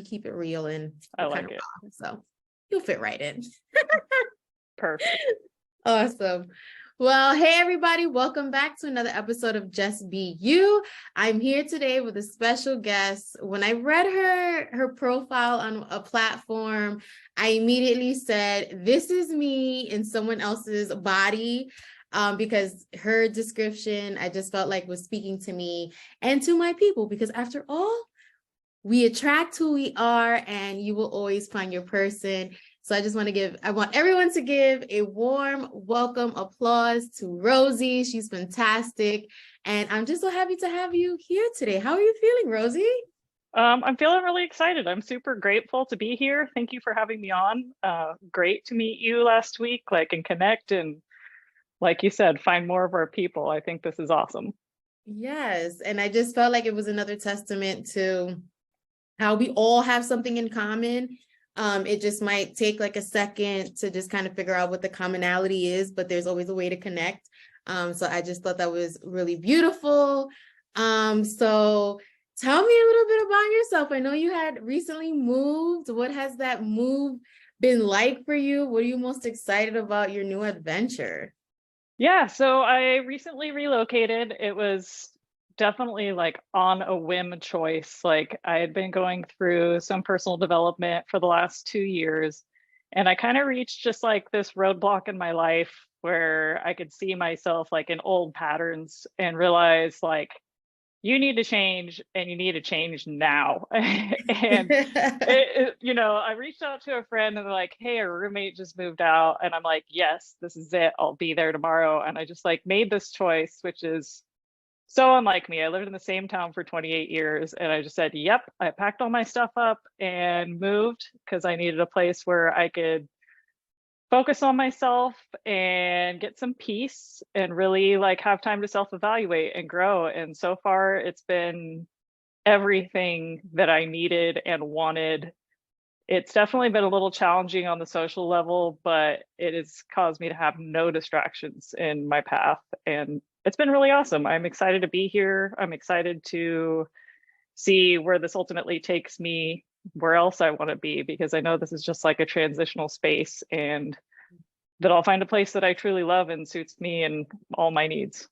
keep it real and I kind like of it. raw. So you'll fit right in. Perfect. Awesome. Well, hey everybody, welcome back to another episode of Just Be You. I'm here today with a special guest. When I read her profile on a platform, I immediately said, this is me in someone else's body, because her description, I just felt like was speaking to me and to my people, because after all, we attract who we are and you will always find your person. So I want everyone to give a warm welcome applause to Rosie. She's fantastic. And I'm just so happy to have you here today. How are you feeling, Rosie? I'm feeling really excited. I'm super grateful to be here. Thank you for having me on. Great to meet you last week, and connect and, like you said, find more of our people. I think this is awesome. Yes. And I just felt like it was another testament to how we all have something in common. It just might take like a second to just kind of figure out what the commonality is, but there's always a way to connect. So I just thought that was really beautiful. So tell me a little bit about yourself. I know you had recently moved. What has that move been like for you? What are you most excited about your new adventure? Yeah, so I recently relocated. It was definitely on a whim choice. I had been going through some personal development for the last 2 years, and I kind of reached just this roadblock in my life where I could see myself in old patterns and realize you need to change and you need to change now. And I reached out to a friend and they're like, hey, our roommate just moved out. And I'm like, yes, this is it. I'll be there tomorrow. And I just made this choice, which is so unlike me. I lived in the same town for 28 years. And I just said, yep, I packed all my stuff up and moved because I needed a place where I could focus on myself and get some peace and really have time to self-evaluate and grow. And so far it's been everything that I needed and wanted. It's definitely been a little challenging on the social level, but it has caused me to have no distractions in my path. And it's been really awesome. I'm excited to be here. I'm excited to see where this ultimately takes me, where else I want to be, because I know this is just a transitional space and that I'll find a place that I truly love and suits me and all my needs.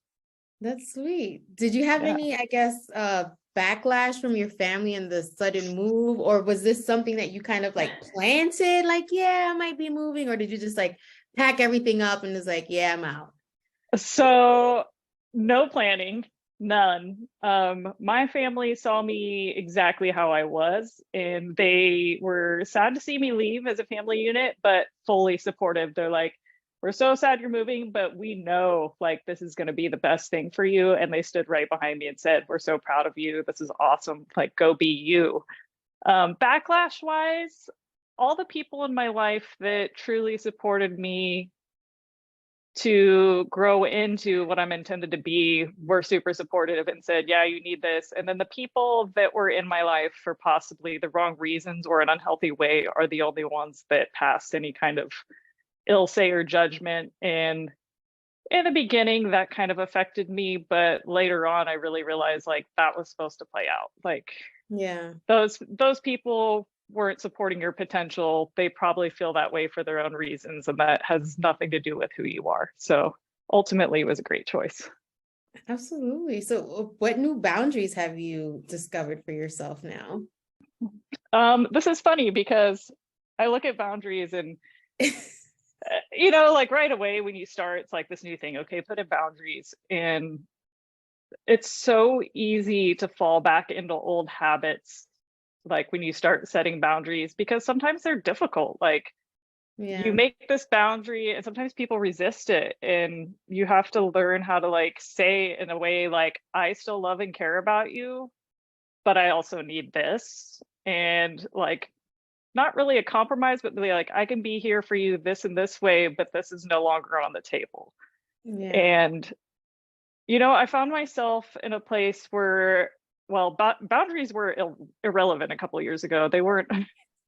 That's sweet. Did you have any, I guess, backlash from your family in the sudden move, or was this something that you kind of planted, yeah, I might be moving, or did you just pack everything up and was yeah, I'm out? So no planning, none. My family saw me exactly how I was, and they were sad to see me leave as a family unit, but fully supportive. They're like, we're so sad you're moving, but we know this is going to be the best thing for you. And they stood right behind me and said, we're so proud of you. This is awesome. Go be you. Backlash wise, all the people in my life that truly supported me to grow into what I'm intended to be were super supportive and said, yeah, you need this. And then the people that were in my life for possibly the wrong reasons or an unhealthy way are the only ones that passed any kind of ill say or judgment. And in the beginning that kind of affected me, but later on I really realized that was supposed to play out. Yeah, those people weren't supporting your potential. They probably feel that way for their own reasons, and that has nothing to do with who you are. So ultimately it was a great choice. absolutely. So what new boundaries have you discovered for yourself now? This is funny because I look at boundaries and right away when you start, it's this new thing. Okay, put in boundaries. And it's so easy to fall back into old habits when you start setting boundaries, because sometimes they're difficult. You make this boundary and sometimes people resist it, and you have to learn how to say in a way I still love and care about you, but I also need this. And not really a compromise, but be I can be here for you this and this way, but this is no longer on the table. Yeah. And I found myself in a place where, well, boundaries were irrelevant a couple of years ago. They weren't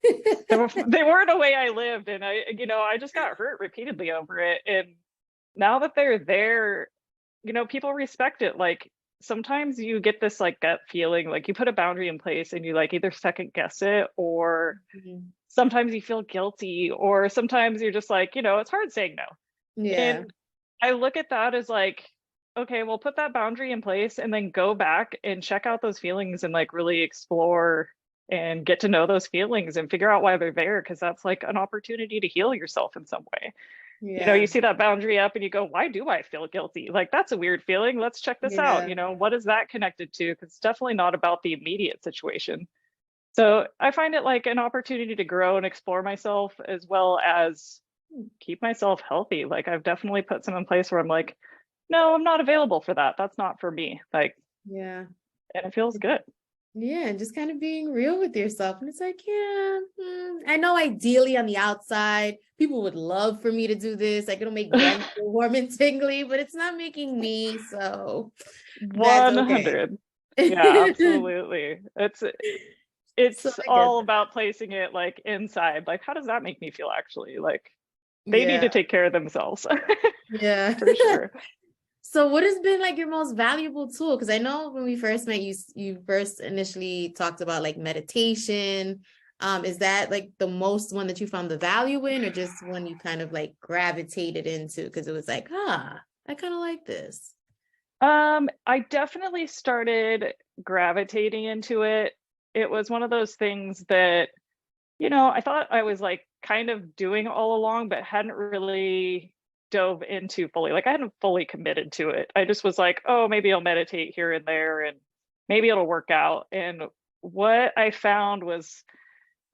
they weren't a way I lived, and I just got hurt repeatedly over it. And now that they're there, people respect it. sometimes you get this like gut feeling, like you put a boundary in place and you like either second guess it, or Mhm. sometimes you feel guilty, or sometimes you're just like, it's hard saying no. Yeah. And I look at that as like, okay, well, put that boundary in place and then go back and check out those feelings and like really explore and get to know those feelings and figure out why they're there. Cause that's like an opportunity to heal yourself in some way. You Yeah. see that boundary up and you go, why do I feel guilty? Like, that's a weird feeling. Let's check this out. Yeah. What is that connected to? Because it's definitely not about the immediate situation. So I find it like an opportunity to grow and explore myself as well as keep myself healthy. Like, I've definitely put some in place where I'm like, no, I'm not available for that. That's not for me. Like, Yeah. and it feels good. Yeah, and just kind of being real with yourself. And it's like, yeah, I know ideally on the outside, people would love for me to do this. Like it'll make them feel warm and tingly, but it's not making me. So that's okay. 100. Yeah, absolutely. So It's I get all that. about placing it like inside. Like, how does that make me feel actually? Like, they need to Yeah. take care of themselves Yeah. for sure. So what has been like your most valuable tool? Because I know when we first met, you first initially talked about like meditation. Is that like the most one that you found the value in, or just one you kind of like gravitated into because it was like, I kind of like this. I definitely started gravitating into it. It was one of those things that, I thought I was like kind of doing all along, but hadn't really dove into fully. Like, I hadn't fully committed to it. I just was like, oh, maybe I'll meditate here and there and maybe it'll work out. And what I found was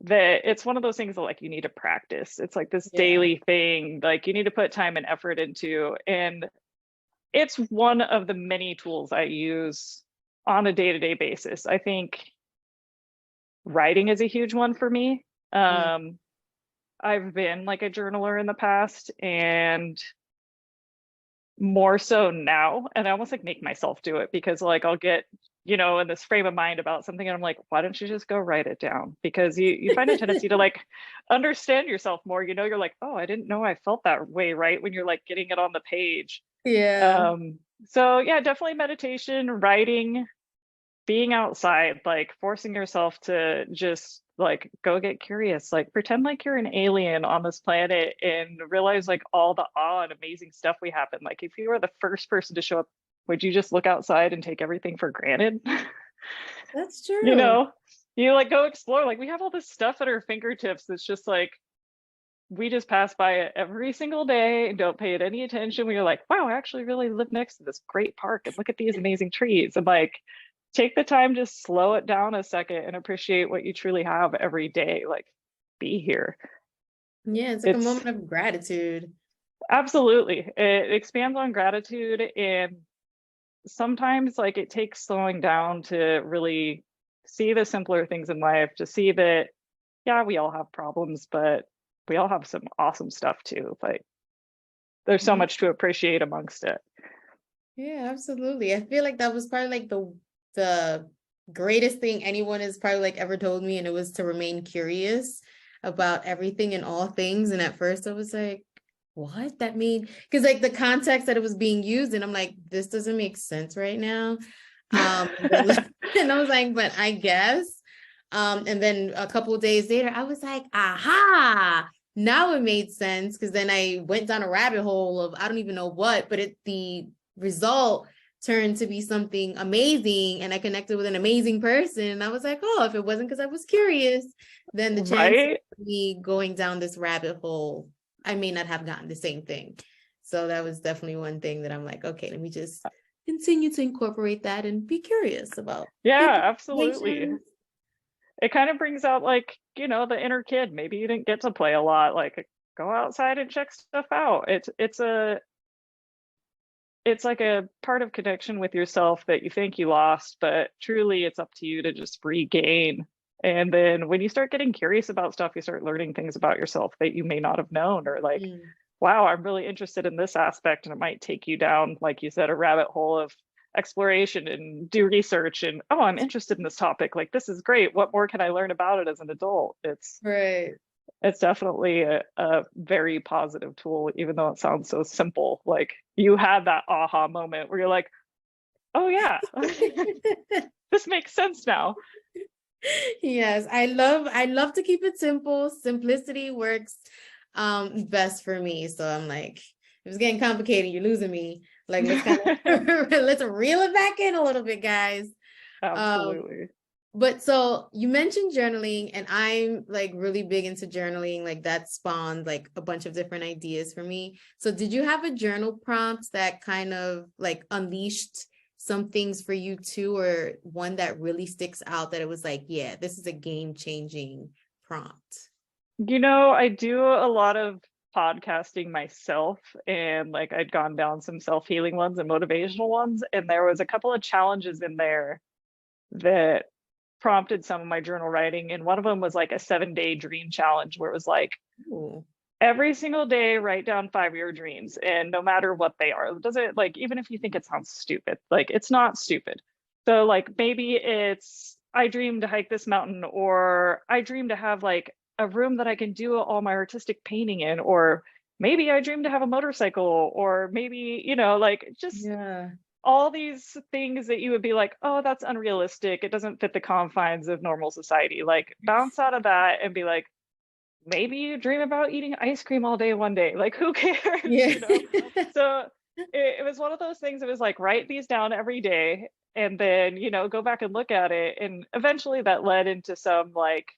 that it's one of those things that like you need to practice. It's like this Yeah. daily thing, like you need to put time and effort into. And it's one of the many tools I use on a day-to-day basis. I think writing is a huge one for me. Mm. I've been like a journaler in the past and more so now. And I almost like make myself do it because like I'll get, in this frame of mind about something and I'm like, why don't you just go write it down? Because you find a tendency to like understand yourself more. You're like, oh, I didn't know I felt that way, right? When you're like getting it on the page. Yeah. So yeah, definitely meditation, writing, being outside, like forcing yourself to just like go get curious, like pretend like you're an alien on this planet and realize like all the awe and amazing stuff we happen. Like if you were the first person to show up, would you just look outside and take everything for granted? That's you true. know, you like go explore, like we have all this stuff at our fingertips that's just like we just pass by it every single day and don't pay it any attention. We're like, wow, I actually really live next to this great park and look at these amazing trees. And like, take the time to slow it down a second and appreciate what you truly have every day. Like, be here. Yeah, it's like a It's moment of gratitude. absolutely, it expands on gratitude. And sometimes, like, it takes slowing down to really see the simpler things in life, to see that, yeah, we all have problems, but we all have some awesome stuff too. Like, there's so Yeah, much to appreciate amongst it. yeah, absolutely. I feel like that was probably like the greatest thing anyone has probably like ever told me, and it was to remain curious about everything and all things. And at first I was like, what that mean? Because like the context that it was being used, and I'm like, this doesn't make sense right now. And then and I was like, but I guess. And then a couple of days later, I was like, aha, now it made sense. Because then I went down a rabbit hole of I don't even know what, but the result turned to be something amazing, and I connected with an amazing person. And I was like, oh, if it wasn't because I was curious, then the chance of Right? me going down this rabbit hole, I may not have gotten the same thing. So that was definitely one thing that I'm like, okay, let me just continue to incorporate that and be curious about Yeah, people's absolutely. situations. It kind of brings out like, the inner kid. Maybe you didn't get to play a lot. Like, go outside and check stuff out. It's like a part of connection with yourself that you think you lost, but truly it's up to you to just regain. And then when you start getting curious about stuff, you start learning things about yourself that you may not have known, or like, Mm. wow, I'm really interested in this aspect. And it might take you down, like you said, a rabbit hole of exploration and do research. And oh, I'm interested in this topic. Like, this is great. What more can I learn about it as an adult? Right. It's definitely a very positive tool, even though it sounds so simple. Like, you had that aha moment where you're like, oh yeah, this makes sense now. Yes, I love to keep it simple. Simplicity works best for me. So I'm like, if it's getting complicated, you're losing me. Like let's kind of let's reel it back in a little bit, guys. Um, Absolutely. but so you mentioned journaling, and I'm like really big into journaling. Like that spawned like a bunch of different ideas for me. So did you have a journal prompt that kind of like unleashed some things for you too, or one that really sticks out that it was like, yeah, this is a game-changing prompt? I do a lot of podcasting myself, and like I'd gone down some self-healing ones and motivational ones, and there was a couple of challenges in there that prompted some of my journal writing. And one of them was like a 7-day dream challenge where it was like Ooh. every single day write down 5-year dreams, and no matter what they are, does it, like, even if you think it sounds stupid, like it's not stupid. So like maybe it's I dream to hike this mountain, or I dream to have like a room that I can do all my artistic painting in, or maybe I dream to have a motorcycle, or maybe, like just Yeah. all these things that you would be like, oh, that's unrealistic. It doesn't fit the confines of normal society. Like bounce out of that and be like, maybe you dream about eating ice cream all day one day. Like who cares, Yeah. So it was one of those things. It was like, write these down every day, and then, go back and look at it. And eventually that led into some like,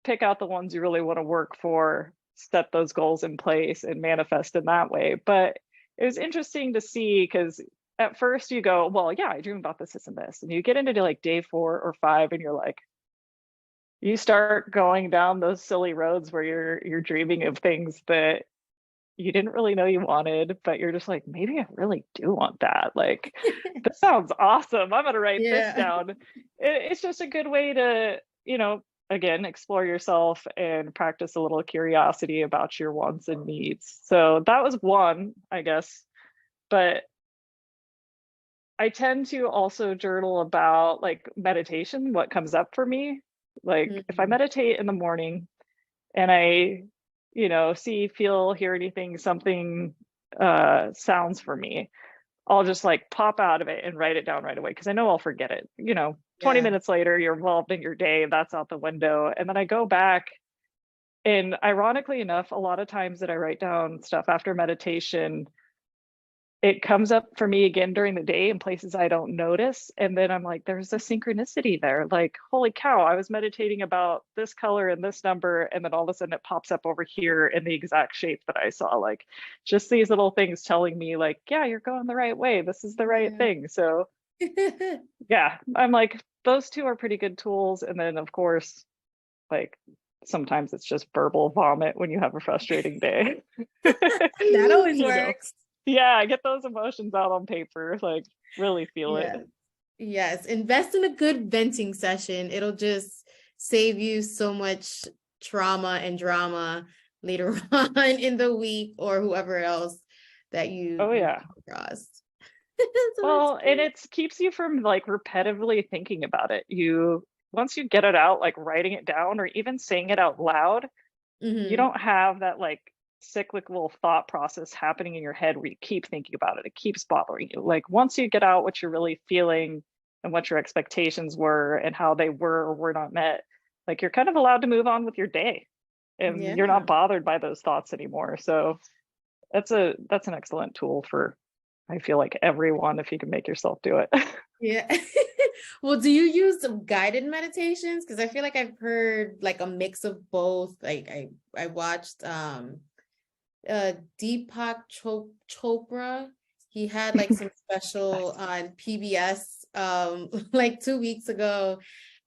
pick out the ones you really want to work for, set those goals in place and manifest in that way. But it was interesting to see, because at first you go, well, yeah, I dream about this and this. And you get into like day 4 or 5 and you're like, you start going down those silly roads where you're dreaming of things that you didn't really know you wanted, but you're just like, maybe I really do want that. Like, this sounds awesome. I'm gonna write this Yeah. down. It's just a good way to, again, explore yourself and practice a little curiosity about your wants and needs. So that was one, I guess. But I tend to also journal about like meditation, what comes up for me. Like if I Mhm. meditate in the morning and I, see, feel, hear anything, something sounds for me, I'll just like pop out of it and write it down right away because I know I'll forget it. 20 Yeah. minutes later, you're involved in your day, that's out the window. And then I go back, and ironically enough, a lot of times that I write down stuff after meditation, it comes up for me again during the day in places I don't notice. And then I'm like, there's a synchronicity there. Like, holy cow, I was meditating about this color and this number. And then all of a sudden it pops up over here in the exact shape that I saw. Like, just these little things telling me, like, yeah, you're going the right way. This is the right Yeah. thing. So, yeah, I'm like, those two are pretty good tools. And then, of course, like, sometimes it's just verbal vomit when you have a frustrating day. That always you know works. yeah, get those emotions out on paper, like really feel it. Yes. Yes. Invest in a good venting session. It'll just save you so much trauma and drama later on in the week, or whoever else that you Oh you yeah. come across. So that's Well, and great. it keeps you from like repetitively thinking about it. You Once you get it out, like writing it down or even saying it out loud, you Hmm. don't have that like cyclical thought process happening in your head where you keep thinking about it. It keeps bothering you. Like once you get out what you're really feeling and what your expectations were and how they were or were not met, like you're kind of allowed to move on with your day and you're Yeah. not bothered by those thoughts anymore. So that's an excellent tool for, I feel like, everyone, if you can make yourself do it. Yeah. Well, do you use some guided meditations? Because I feel like I've heard like a mix of both. Like I watched Deepak Chopra. He had like some special Nice. on PBS like 2 weeks ago.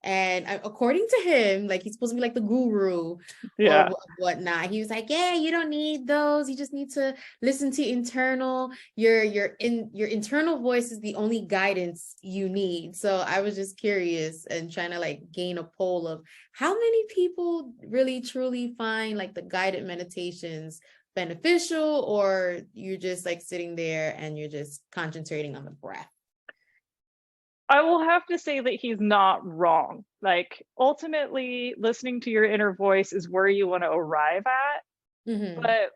And according to him, like he's supposed to be like the guru or Yeah. whatnot. He was like, yeah, you don't need those. You just need to listen to internal. Your internal voice is the only guidance you need. So I was just curious and trying to like gain a poll of how many people really truly find like the guided meditations beneficial, or you're just like sitting there and you're just concentrating on the breath. I will have to say that he's not wrong. Like ultimately listening to your inner voice is where you want to arrive at. Hmm. But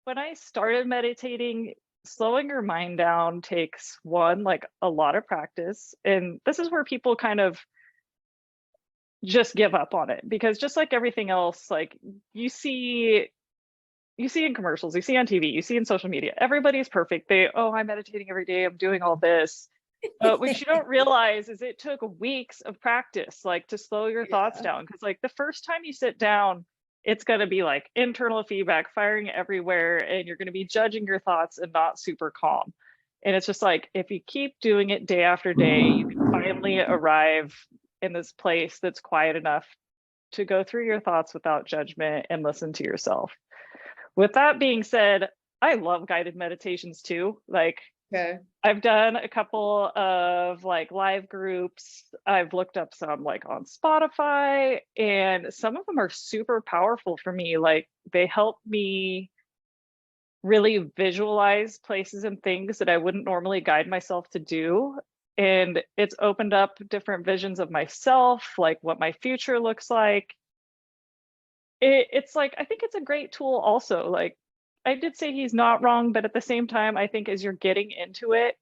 when I started meditating, slowing your mind down takes one, like a lot of practice. And this is where people kind of just give up on it, because just like everything else, like you see you see in commercials, you see on TV, you see in social media, everybody's perfect. Oh, I'm meditating every day, I'm doing all this. But what you don't realize is it took weeks of practice, like to slow your thoughts Yeah. down. Because like the first time you sit down, it's going to be like internal feedback firing everywhere, and you're going to be judging your thoughts and not super calm. And it's just like, if you keep doing it day after day, you can finally arrive in this place that's quiet enough to go through your thoughts without judgment and listen to yourself. With that being said, I love guided meditations too. Like, Okay. I've done a couple of like live groups. I've looked up some like on Spotify, and some of them are super powerful for me. Like, they help me really visualize places and things that I wouldn't normally guide myself to do. And it's opened up different visions of myself, like what my future looks like. It's like, I think it's a great tool also. Like, I did say he's not wrong, but at the same time, I think as you're getting into it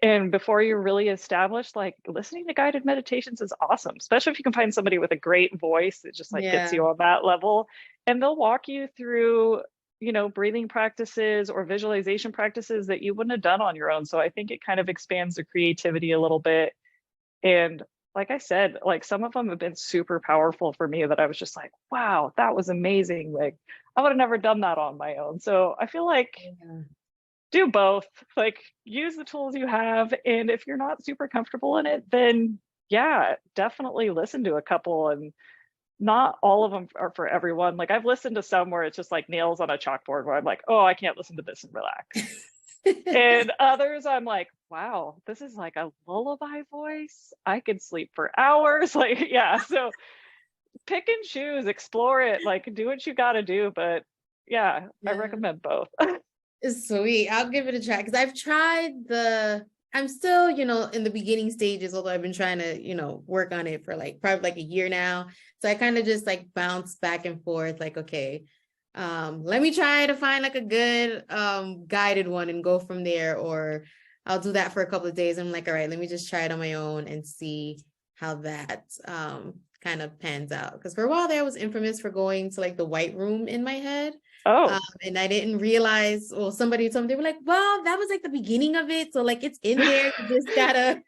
and before you're really established, like listening to guided meditations is awesome, especially if you can find somebody with a great voice that just like gets Yeah. you on that level. And they'll walk you through, breathing practices or visualization practices that you wouldn't have done on your own. So I think it kind of expands the creativity a little bit. And like I said, like some of them have been super powerful for me that I was just like, wow, that was amazing. Like, I would have never done that on my own. So I feel like Yeah. do both, like use the tools you have. And if you're not super comfortable in it, then yeah, definitely listen to a couple. And not all of them are for everyone. Like, I've listened to some where it's just like nails on a chalkboard where I'm like, oh, I can't listen to this and relax. And others I'm like, wow, this is like a lullaby voice. I could sleep for hours. Like, yeah. So pick and choose, explore it, like do what you got to do. But yeah, I Yeah. recommend both. Sweet. I'll give it a try because I've tried I'm still, in the beginning stages, although I've been trying to, work on it for like probably like a year now. So I kind of just like bounce back and forth, like, okay, let me try to find like a good guided one and go from there. Or I'll do that for a couple of days. I'm like, all right, let me just try it on my own and see how that kind of pans out. Because for a while there, I was infamous for going to like the white room in my head. Oh, And I didn't realize, well, somebody told me, they were like, well, that was like the beginning of it. So like it's in there. You just gotta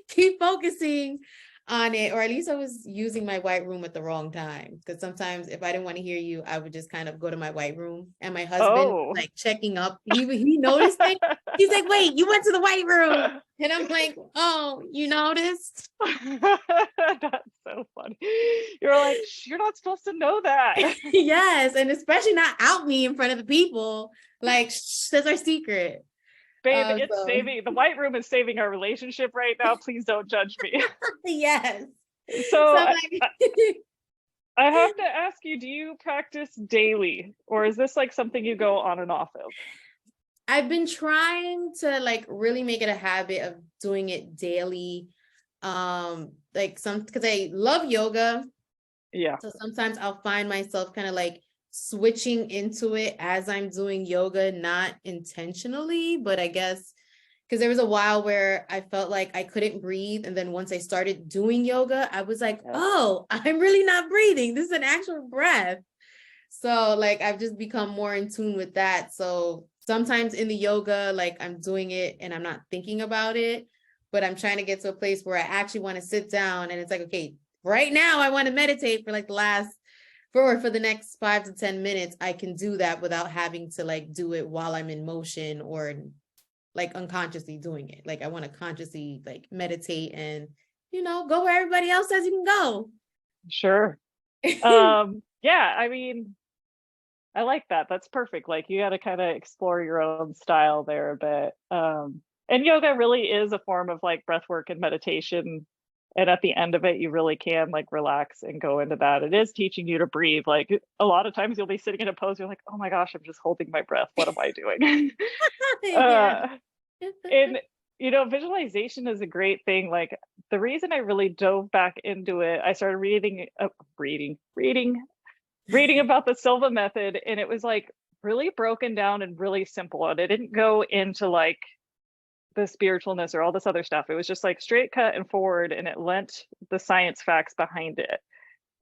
keep focusing on it. Or at least I was using my white room at the wrong time. Because sometimes if I didn't want to hear you, I would just kind of go to my white room. And my husband oh. like checking up. He noticed it. He's like, wait, you went to the white room. And I'm like, oh, you noticed? That's so funny. You're like, you're not supposed to know that. Yes. And especially not out me in front of the people. Like, shh, that's our secret. Babe, it's So saving the white room is saving our relationship right now. Please don't judge me. yes. So So I'm like, I have to ask you, do you practice daily, or is this like something you go on and off of? I've been trying to like really make it a habit of doing it daily. Like because I love yoga. Yeah. So sometimes I'll find myself kind of like switching into it as I'm doing yoga, not intentionally, but I guess because there was a while where I felt like I couldn't breathe. And then once I started doing yoga, I was like, Yeah. oh, I'm really not breathing. This is an actual breath. So like I've just become more in tune with that. So sometimes in the yoga, like I'm doing it and I'm not thinking about it, but I'm trying to get to a place where I actually want to sit down and it's like, okay, right now I want to meditate for like for the next 5 to 10 minutes. I can do that without having to like do it while I'm in motion or like unconsciously doing it. Like I want to consciously like meditate and, go where everybody else says you can go. Sure. Yeah, I mean, I like that. That's perfect. Like, you got to kind of explore your own style there a bit. And yoga really is a form of like breath work and meditation. And at the end of it, you really can like relax and go into that. It is teaching you to breathe. Like, a lot of times you'll be sitting in a pose, you're like, oh my gosh, I'm just holding my breath. What am I doing? Yeah. uh, and visualization is a great thing. Like, the reason I really dove back into it, I started reading about the Silva method, and it was like really broken down and really simple. And it didn't go into like the spiritualness or all this other stuff. It was just like straight cut and forward, and it lent the science facts behind it.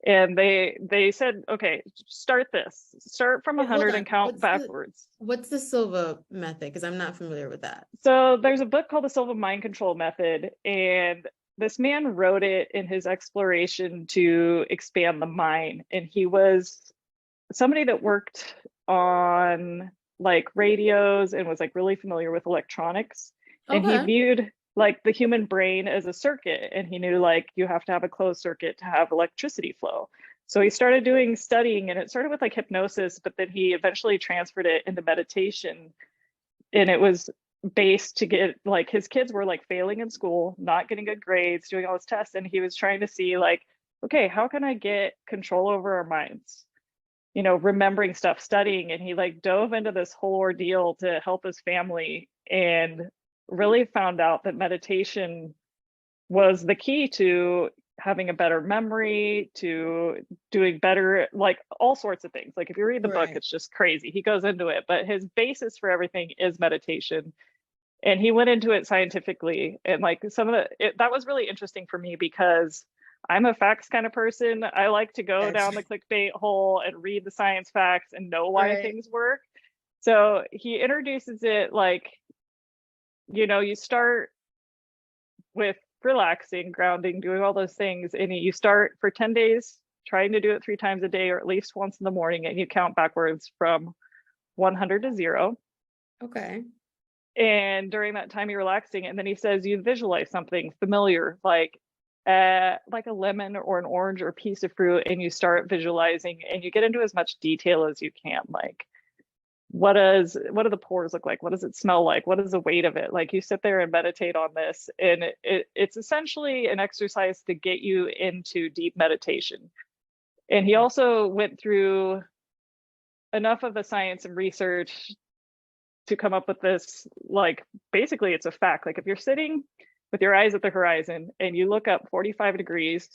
And they said, okay, start from Wait, hold 100 on. and count backwards. What's the Silva method? Because I'm not familiar with that. So there's a book called The Silva Mind Control Method, and this man wrote it in his exploration to expand the mind. And he was somebody that worked on like radios and was like really familiar with electronics. And he Okay. viewed like the human brain as a circuit, and he knew like you have to have a closed circuit to have electricity flow. So he started doing studying, and it started with like hypnosis, but then he eventually transferred it into meditation. And it was based to get like his kids were like failing in school, not getting good grades, doing all his tests, and he was trying to see like, okay, how can I get control over our minds? You know, remembering stuff, studying, and he like dove into this whole ordeal to help his family, and really found out that meditation was the key to having a better memory, to doing better, like all sorts of things. Like if you read the book, Right. it's just crazy. He goes into it, but his basis for everything is meditation. And he went into it scientifically. And like some of that was really interesting for me because I'm a facts kind of person. I like to go Yes. down the clickbait hole and read the science facts and know why Right. things work. So he introduces it like, you know, you start with relaxing, grounding, doing all those things, and you start for 10 days trying to do it 3 times a day or at least once in the morning, and you count backwards from 100 to 0. Okay. And during that time, you're relaxing, and then he says you visualize something familiar, like a lemon or an orange or a piece of fruit, and you start visualizing, and you get into as much detail as you can, like what do the pores look like, what does it smell like, what is the weight of it. Like you sit there and meditate on this, and it's essentially an exercise to get you into deep meditation. And he also went through enough of the science and research to come up with this, like basically it's a fact, like if you're sitting with your eyes at the horizon and you look up 45 degrees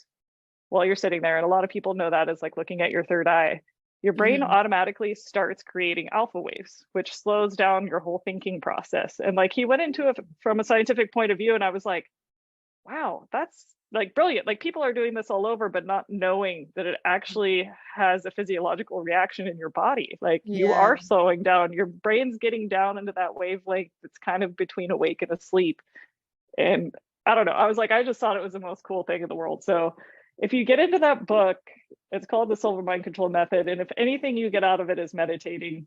while you're sitting there, and a lot of people know that as like looking at your third eye, your brain Hmm. automatically starts creating alpha waves, which slows down your whole thinking process. And like he went into it from a scientific point of view, and I was like, wow, that's like brilliant. Like people are doing this all over, but not knowing that it actually has a physiological reaction in your body. Like you Yeah. are slowing down, your brain's getting down into that wavelength that's kind of between awake and asleep. And I don't know, I was like, I just thought it was the most cool thing in the world. So if you get into that book, it's called The Silver Mind Control Method. And if anything you get out of it is meditating,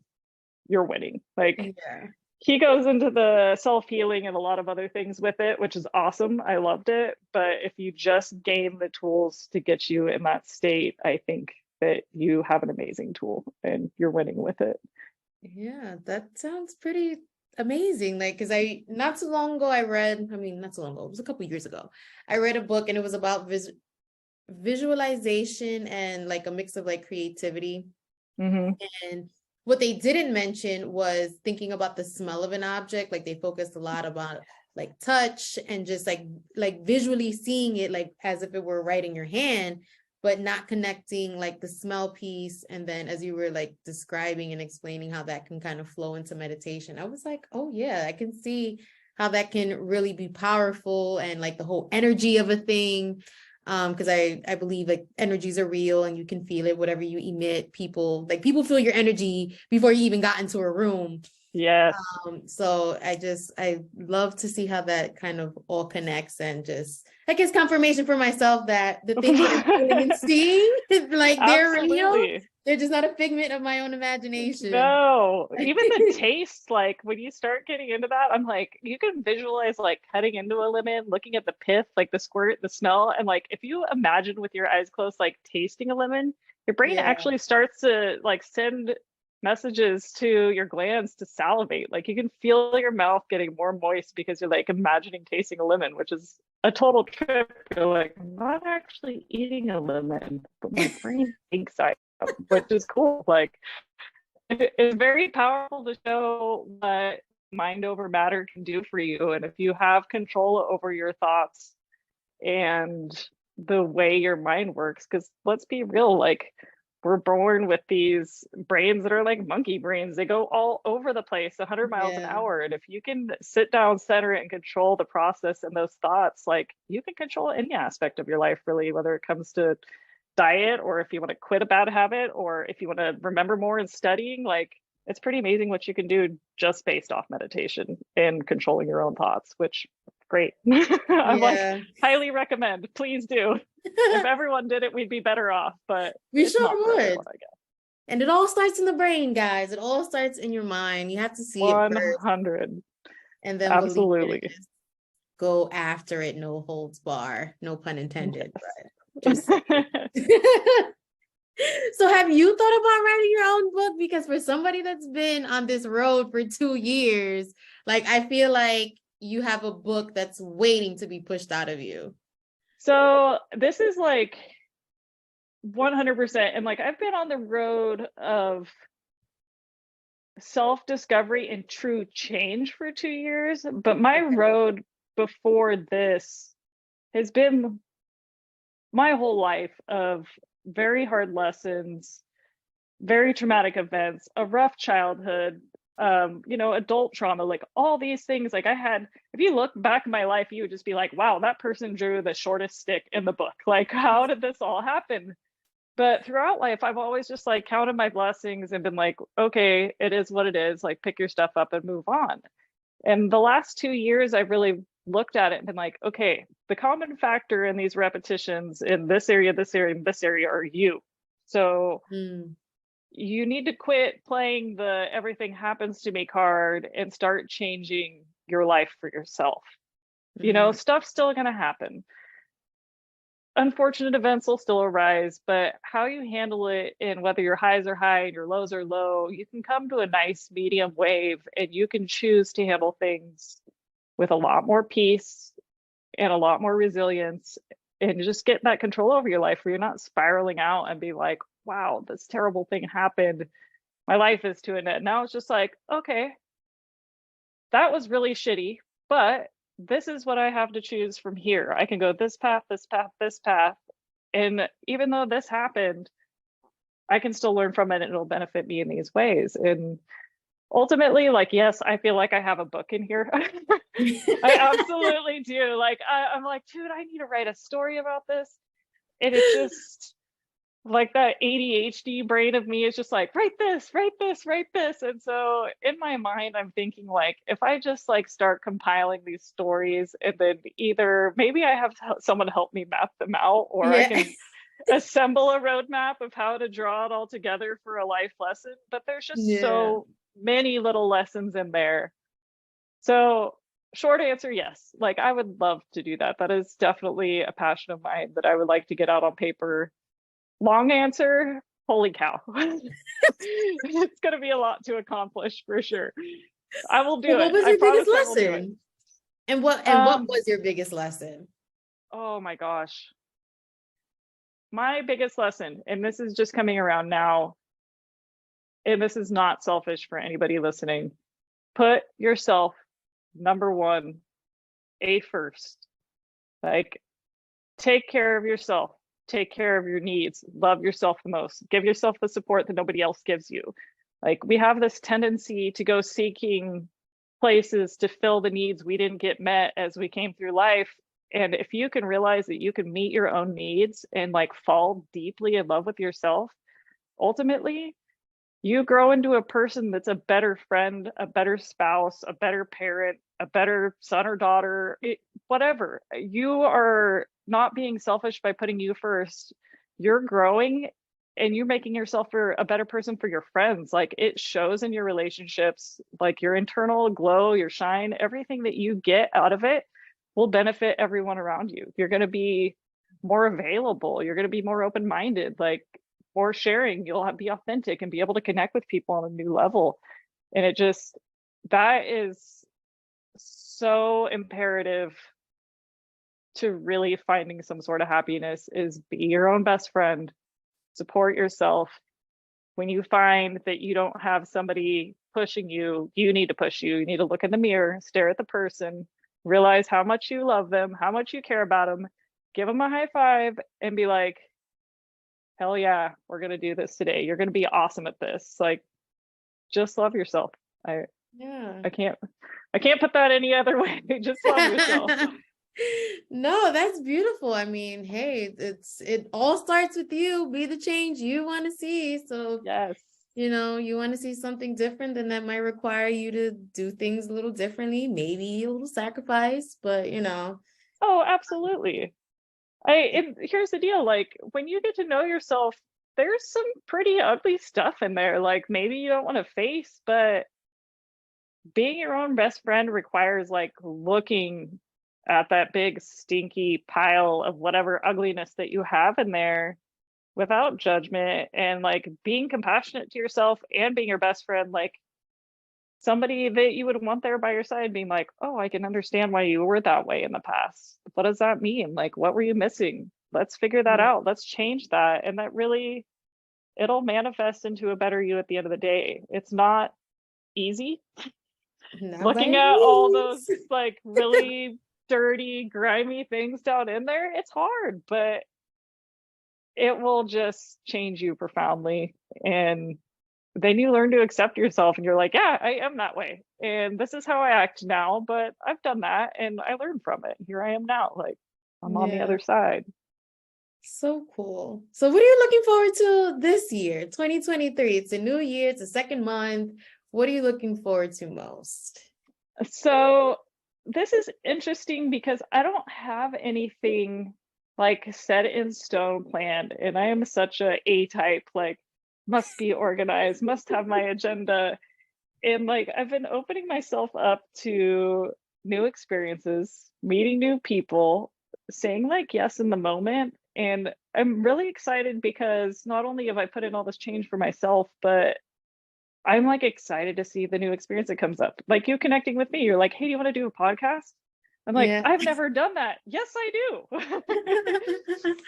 you're winning. Like Yeah. he goes into the self-healing and a lot of other things with it, which is awesome. I loved it. But if you just gain the tools to get you in that state, I think that you have an amazing tool and you're winning with it. Yeah, that sounds pretty amazing. Like, because I not too long ago I read, I mean, not too long ago, it was a couple years ago. I read a book and it was about visualization and like a mix of like creativity. Mm-hmm. And what they didn't mention was thinking about the smell of an object. Like they focused a lot about like touch and just like visually seeing it like as if it were right in your hand, but not connecting like the smell piece. And then as you were like describing and explaining how that can kind of flow into meditation, I was like, oh yeah, I can see how that can really be powerful and like the whole energy of a thing. Because I believe like energies are real and you can feel it, whatever you emit. People feel your energy before you even got into a room. Yes. So I love to see how that kind of all connects, and just I guess confirmation for myself that the things that I'm feeling and seeing, like they're real. Absolutely. They're just not a figment of my own imagination. No, even the taste, like when you start getting into that, I'm like, you can visualize like cutting into a lemon, looking at the pith, like the squirt, the smell. And like if you imagine with your eyes closed, like tasting a lemon, your brain Yeah. actually starts to like send messages to your glands to salivate. Like you can feel your mouth getting more moist because you're like imagining tasting a lemon, which is a total trip. You're like, I'm not actually eating a lemon, but my brain thinks I am, which is cool. Like it's very powerful to show what mind over matter can do for you. And if you have control over your thoughts and the way your mind works, because let's be real, like we're born with these brains that are like monkey brains. They go all over the place, 100 miles an Yeah. hour. And if you can sit down, center it, and control the process and those thoughts, like you can control any aspect of your life, really, whether it comes to diet or if you want to quit a bad habit or if you want to remember more in studying. Like it's pretty amazing what you can do just based off meditation and controlling your own thoughts, which great. I'm like, Yeah. highly recommend. Please do. If everyone did it, we'd be better off, but We it's sure not for would. everyone, I guess. And it all starts in the brain, guys. It all starts in your mind. You have to see it first 100. and then believe it and Absolutely. just go after it, no holds bar. No pun intended, but Yes. just saying. So have you thought about writing your own book? Because for somebody that's been on this road for 2 years, like I feel like you have a book that's waiting to be pushed out of you. So this is like 100%. And like I've been on the road of self-discovery and true change for 2 years, but my road before this has been my whole life of very hard lessons, very traumatic events, a rough childhood, adult trauma, like all these things. Like I had, if you look back in my life, you would just be like, wow, that person drew the shortest stick in the book. Like, how did this all happen? But throughout life, I've always just like counted my blessings and been like, okay, it is what it is. Like, pick your stuff up and move on. And the last 2 years, I've really looked at it and been like, okay, the common factor in these repetitions in this area, this area, and this area are you. So you need to quit playing the everything happens to me card and start changing your life for yourself. Stuff's still going to happen. Unfortunate events will still arise, but how you handle it, and whether your highs are high and your lows are low, you can come to a nice medium wave and you can choose to handle things with a lot more peace and a lot more resilience and just get that control over your life where you're not spiraling out and be like, wow, this terrible thing happened. My life is to an end. Now it's just like, okay, that was really shitty, but this is what I have to choose from here. I can go this path, this path, this path. And even though this happened, I can still learn from it and it'll benefit me in these ways. And ultimately, like, yes, I feel like I have a book in here. I absolutely do. Like, I'm like, dude, I need to write a story about this. And it's just like that ADHD brain of me is just like, write this, write this, write this. And so in my mind, I'm thinking like, if I just like start compiling these stories and then either maybe I have someone help me map them out, or I can assemble a roadmap of how to draw it all together for a life lesson. But there's just so many little lessons in there. So short answer, yes. Like I would love to do that. That is definitely a passion of mine that I would like to get out on paper. Long answer, holy cow. It's going to be a lot to accomplish for sure. I will do it. What was your biggest lesson? And what was your biggest lesson? Oh my gosh. My biggest lesson, and this is just coming around now, and this is not selfish for anybody listening, put yourself number one, first. Like, take care of yourself. Take care of your needs, love yourself the most, give yourself the support that nobody else gives you. Like we have this tendency to go seeking places to fill the needs we didn't get met as we came through life. And if you can realize that you can meet your own needs and like fall deeply in love with yourself, ultimately you grow into a person that's a better friend, a better spouse, a better parent, a better son or daughter, whatever. You are not being selfish by putting you first. You're growing and you're making yourself a better person for your friends. Like it shows in your relationships, like your internal glow, your shine, everything that you get out of it will benefit everyone around you. You're going to be more available. You're going to be more open-minded, like more sharing. You'll be authentic and be able to connect with people on a new level. And that is so imperative to really finding some sort of happiness, is be your own best friend, support yourself. When you find that you don't have somebody pushing you, you need to push you. You need to look in the mirror, stare at the person, realize how much you love them, how much you care about them, give them a high five and be like, hell yeah, we're gonna do this today. You're gonna be awesome at this. Like, just love yourself. I Yeah. I can't put that any other way. Just love yourself. No, that's beautiful. I mean, hey, it all starts with you. Be the change you want to see. So, Yes. you want to see something different, then that might require you to do things a little differently, maybe a little sacrifice, but Oh, absolutely. And here's the deal, like when you get to know yourself, there's some pretty ugly stuff in there. Like maybe you don't want to face, but being your own best friend requires like looking at that big stinky pile of whatever ugliness that you have in there without judgment and like being compassionate to yourself and being your best friend, like somebody that you would want there by your side being like, oh, I can understand why you were that way in the past. What does that mean? Like, what were you missing? Let's figure that Yeah. out. Let's change that. And that really, it'll manifest into a better you at the end of the day. It's not easy Not by looking any at all those means. like really dirty, grimy things down in there. It's hard, but it will just change you profoundly. And then you learn to accept yourself and you're like, yeah, I am that way. And this is how I act now, but I've done that and I learned from it. Here I am now. Like I'm on the Yeah. other side. So cool. So what are you looking forward to this year, 2023? It's a new year, it's a second month. What are you looking forward to most? So this is interesting because I don't have anything like set in stone planned. And I am such a type, like must be organized, must have my agenda. And like I've been opening myself up to new experiences, meeting new people, saying like yes in the moment. And I'm really excited because not only have I put in all this change for myself, but I'm like excited to see the new experience that comes up. Like you connecting with me, you're like, hey, do you want to do a podcast? I'm like, Yeah. I've never done that. Yes, I do.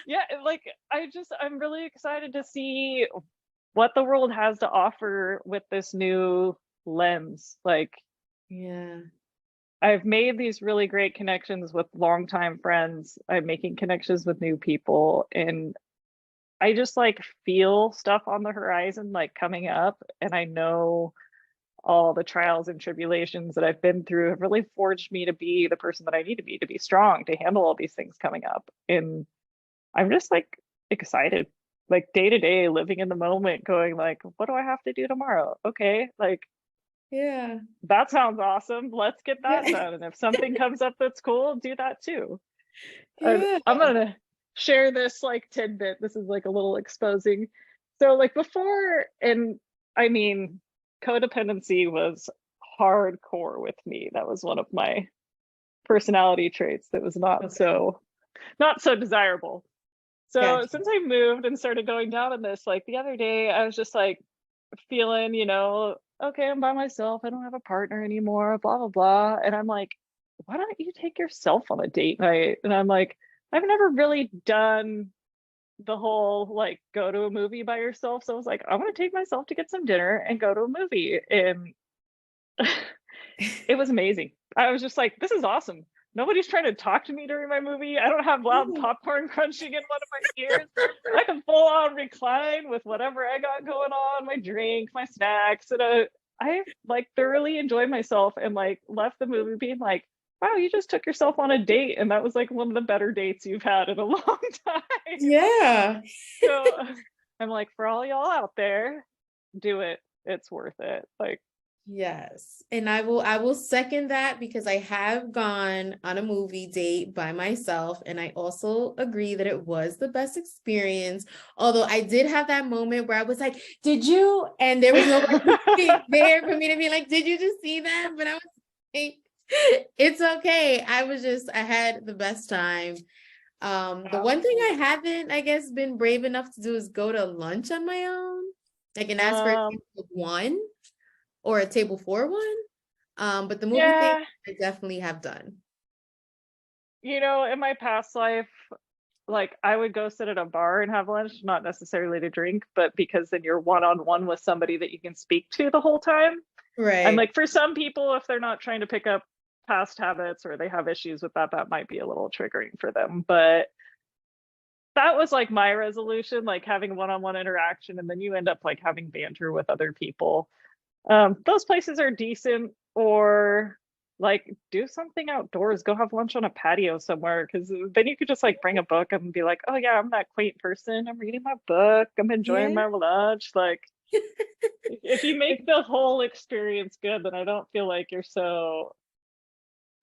Yeah, like I'm really excited to see what the world has to offer with this new lens. Like Yeah. I've made these really great connections with longtime friends. I'm making connections with new people and I just like feel stuff on the horizon like coming up and I know all the trials and tribulations that I've been through have really forged me to be the person that I need to be strong, to handle all these things coming up. And I'm just like excited, like day to day, living in the moment, going like, what do I have to do tomorrow? Okay, like Yeah. that sounds awesome. Let's get that Yeah. done. And if something comes up that's cool, do that too. Yeah. I'm gonna share this like tidbit. This is like a little exposing. So like before, and I mean, codependency was hardcore with me. That was one of my personality traits that was Okay. not so desirable. So Gotcha. since I moved and started going down in this, like the other day, I was just like feeling, okay, I'm by myself. I don't have a partner anymore, blah, blah, blah. And I'm like, why don't you take yourself on a date night? And I'm like, I've never really done the whole like go to a movie by yourself. So I was like, I want to take myself to get some dinner and go to a movie. And it was amazing. I was just like, this is awesome. Nobody's trying to talk to me during my movie. I don't have loud popcorn crunching in one of my ears. I can full on recline with whatever I got going on, my drink, my snacks, and I like thoroughly enjoyed myself and like left the movie being like, wow, you just took yourself on a date, and that was like one of the better dates you've had in a long time. Yeah. So I'm like, for all y'all out there, do it. It's worth it. Like, Yes. And I will second that because I have gone on a movie date by myself and I also agree that it was the best experience. Although I did have that moment where I was like, "Did you?" And there was nobody there for me to be like, "Did you just see that?" But I was like, it's okay. I had the best time. The one thing I haven't, I guess, been brave enough to do is go to lunch on my own. I can ask for a um, table of one or a table for one. But the movie thing yeah, I definitely have done. in my past life, like I would go sit at a bar and have lunch, not necessarily to drink, but because then you're one on one with somebody that you can speak to the whole time. And Right. like for some people, if they're not trying to pick up past habits or they have issues with that, that might be a little triggering for them. But that was like my resolution, like having one-on-one interaction, and then you end up like having banter with other people. Those places are decent, or like do something outdoors, go have lunch on a patio somewhere, because then you could just like bring a book and be like, oh yeah, I'm that quaint person, I'm reading my book, I'm enjoying Yeah. my lunch. Like if you make the whole experience good, then I don't feel like you're so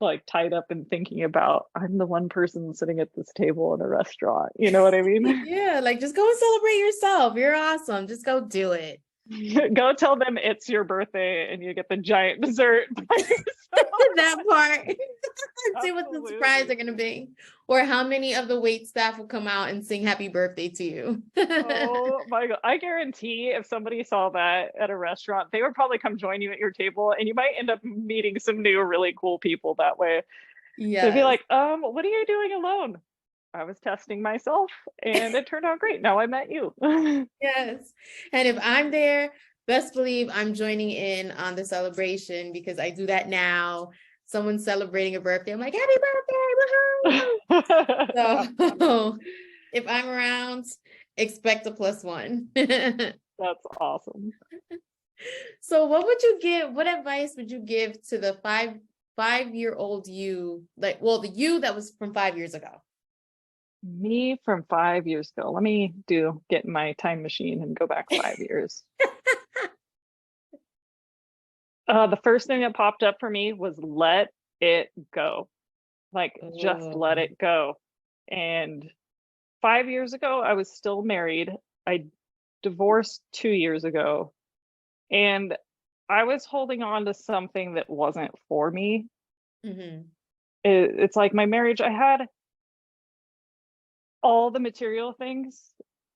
like tied up in thinking about I'm the one person sitting at this table in a restaurant. You know what I mean? Yeah, like just go and celebrate yourself. You're awesome. Just go do it. Go tell them it's your birthday and you get the giant dessert by yourself. That part. See what the surprise Absolutely. are gonna be. Or how many of the wait staff will come out and sing happy birthday to you. Oh my God. I guarantee if somebody saw that at a restaurant, they would probably come join you at your table, and you might end up meeting some new really cool people that way. They'd be Yes. like, what are you doing alone? I was testing myself and it turned out great. Now I met you. Yes. And if I'm there, best believe I'm joining in on the celebration because I do that now. Someone's celebrating a birthday. I'm like, happy birthday. Woohoo! So if I'm around, expect a +1. That's awesome. So what advice would you give to the five-year-old you, like, well, the you that was from 5 years ago? Me from 5 years ago. Let me get in my time machine and go back 5 years. The first thing that popped up for me was let it go. Like, just let Oh. it go. And 5 years ago, I was still married. I divorced 2 years ago. And I was holding on to something that wasn't for me. Mm-hmm. It's like my marriage, I had all the material things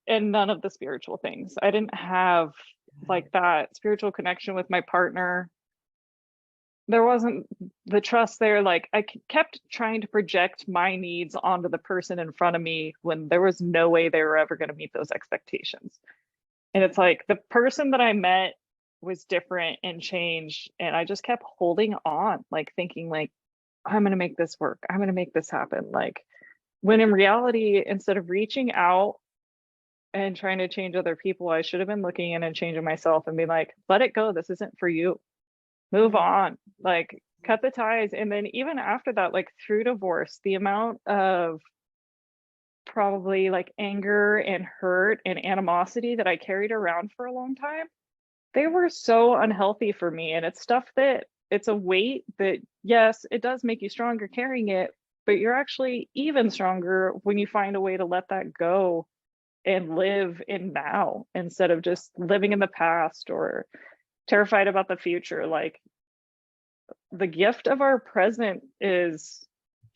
and none of the spiritual things. I didn't have like that spiritual connection with my partner. There wasn't the trust there. Like I kept trying to project my needs onto the person in front of me when there was no way they were ever going to meet those expectations. And it's like the person that I met was different and changed. And I just kept holding on, like thinking like, I'm going to make this work. I'm going to make this happen. Like when in reality, instead of reaching out and trying to change other people, I should have been looking in and changing myself and be like, let it go. This isn't for you. Move Mm-hmm. on. Like cut the ties. And then even after that, like through divorce, the amount of probably like anger and hurt and animosity that I carried around for a long time, they were so unhealthy for me. And it's stuff that it's a weight that, yes, it does make you stronger carrying it, but you're actually even stronger when you find a way to let that go and live in now instead of just living in the past or terrified about the future. Like the gift of our present is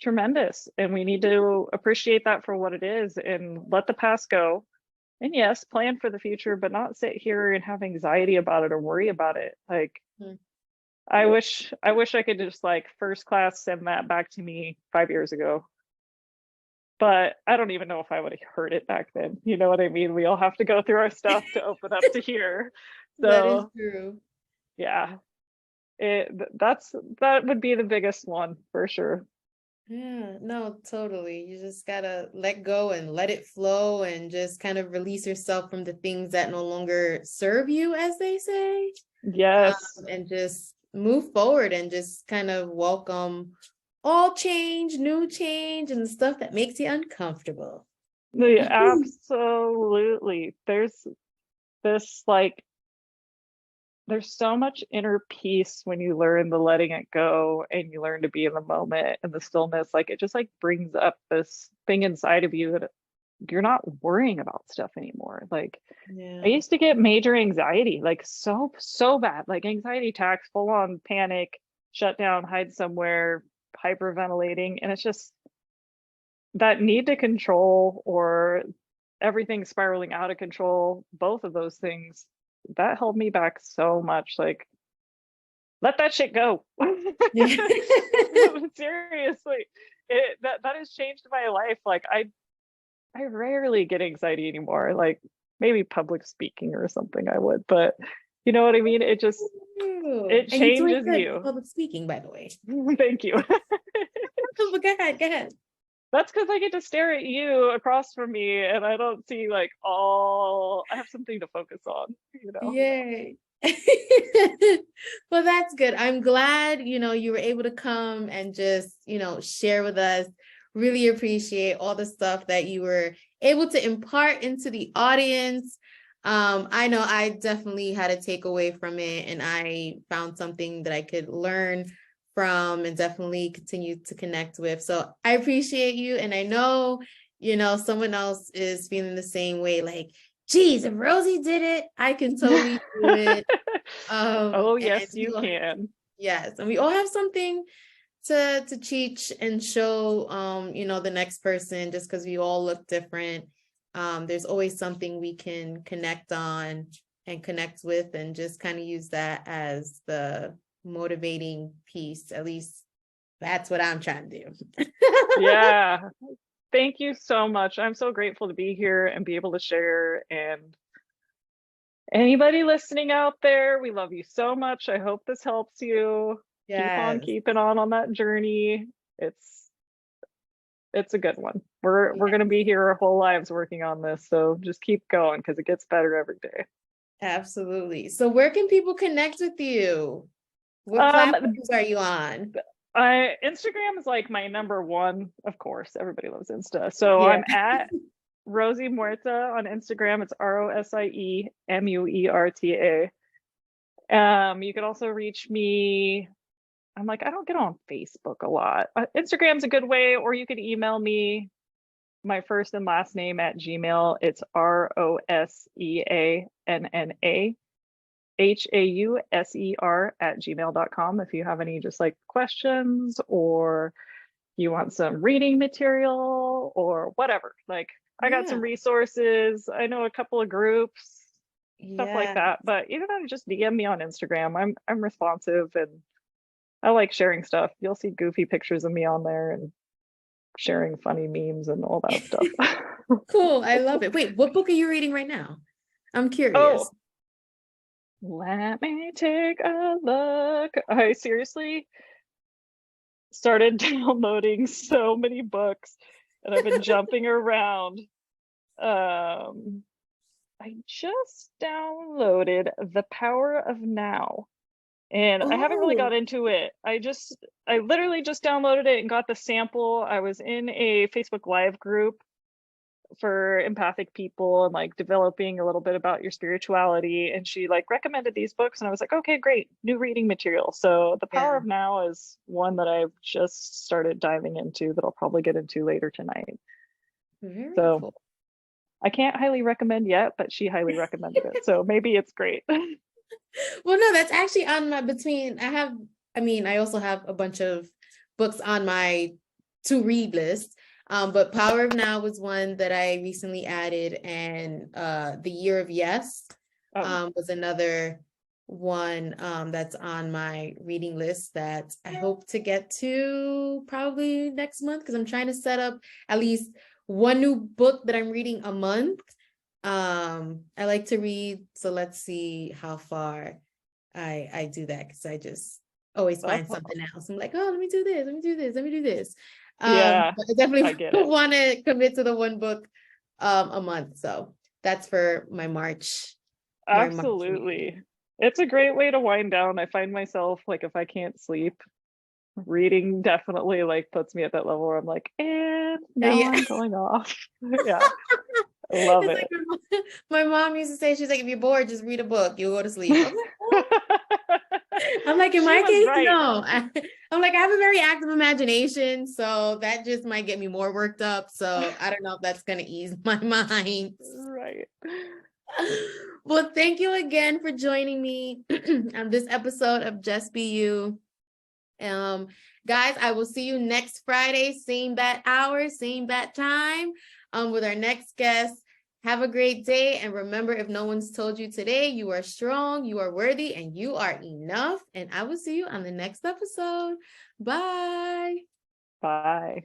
tremendous, and we need to appreciate that for what it is and let the past go. And yes, plan for the future, but not sit here and have anxiety about it or worry about it. Like Mm-hmm. I wish I could just like first class send that back to me 5 years ago. But I don't even know if I would have heard it back then. You know what I mean? We all have to go through our stuff to open up to hear. That is So true. yeah, that would be the biggest one for sure. Yeah, no, totally. You just gotta let go and let it flow and just kind of release yourself from the things that no longer serve you, as they say, Yes. and just move forward and just kind of welcome all change, new change, and the stuff that makes you uncomfortable. Absolutely. This like there's so much inner peace when you learn the letting it go and you learn to be in the moment and the stillness. Like it just like brings up this thing inside of you that you're not worrying about stuff anymore. Like I Yeah. used to get major anxiety, like so bad, like anxiety attacks, full on panic, shut down, hide somewhere, hyperventilating. And it's just that need to control or everything spiraling out of control, both of those things, that held me back so much. Like, let that shit go. Yeah. Seriously, that has changed my life. Like, I rarely get anxiety anymore. Like, maybe public speaking or something I would, but you know what I mean? Ooh. It And you're doing changes good at you. public speaking, by the way. Thank you. But go ahead, go ahead. That's because I get to stare at you across from me and I don't see like all, I have something to focus on, you know? Yay. Well, that's good. I'm glad, you were able to come and just, share with us. Really appreciate all the stuff that you were able to impart into the audience. I know I definitely had a takeaway from it, and I found something that I could learn from and definitely continue to connect with. So I appreciate you. And I know, someone else is feeling the same way, like, geez, if Rosie did it, I can totally do it. Oh, And yes, you can. yes, and we all have something to teach and show, the next person, just because we all look different. There's always something we can connect on and connect with, and just kind of use that as the motivating piece. At least that's what I'm trying to do. Yeah. Thank you so much. I'm so grateful to be here and be able to share. And anybody listening out there, we love you so much. I hope this helps you. Keep on Yes. keeping on that journey. It's a good one. We're going to be here our whole lives working on this, so just keep going because it gets better every day. Absolutely. So where can people connect with you? What platforms are you on? Instagram is like my number one, of course. Everybody loves Insta. So yeah. I'm at Rosie Muerta on Instagram. It's RosieMuerta. You can also reach me. I'm like, I don't get on Facebook a lot. Instagram's a good way, or you could email me my first and last name at Gmail. It's RosieAnnaHauser@gmail.com if you have any just like questions, or you want some reading material or whatever. Like, I got some resources. I know a couple of groups, stuff like that. But either that or just DM me on Instagram. I'm responsive and I like sharing stuff. You'll see goofy pictures of me on there and sharing funny memes and all that stuff. Cool. I love it. Wait, what book are you reading right now? I'm curious. Oh, let me take a look. I seriously started downloading so many books and I've been jumping around. I just downloaded The Power of Now. And I haven't really got into it. I literally just downloaded it and got the sample. I was in a Facebook Live group for empathic people and like developing a little bit about your spirituality. And she like recommended these books and I was like, okay, great, new reading material. So The Power of Now is one that I've just started diving into that I'll probably get into later tonight. Very cool. I can't highly recommend yet, but she highly recommended it. So maybe it's great. Well, no, that's actually on my I also have a bunch of books on my to read list. But Power of Now was one that I recently added, and The Year of Yes was another one that's on my reading list that I hope to get to probably next month, because I'm trying to set up at least one new book that I'm reading a month. I like to read, so let's see how far I do that, because I just always find something else. I'm like, oh, let me do this. I definitely want to commit to the one book a month. So that's for my March. Absolutely. It's a great way to wind down. I find myself like, if I can't sleep, reading definitely like puts me at that level where I'm like, and now I'm going off. Yeah. I love it. Like my mom used to say, she's like, if you're bored, just read a book, you'll go to sleep. I'm like, in my case, no. I'm like, I have a very active imagination, so that just might get me more worked up. So I don't know if that's going to ease my mind. Right. Well, thank you again for joining me on this episode of Just Be You. Guys, I will see you next Friday, same bat hour, same bat time, with our next guest. Have a great day. And remember, if no one's told you today, you are strong, you are worthy, and you are enough. And I will see you on the next episode. Bye. Bye.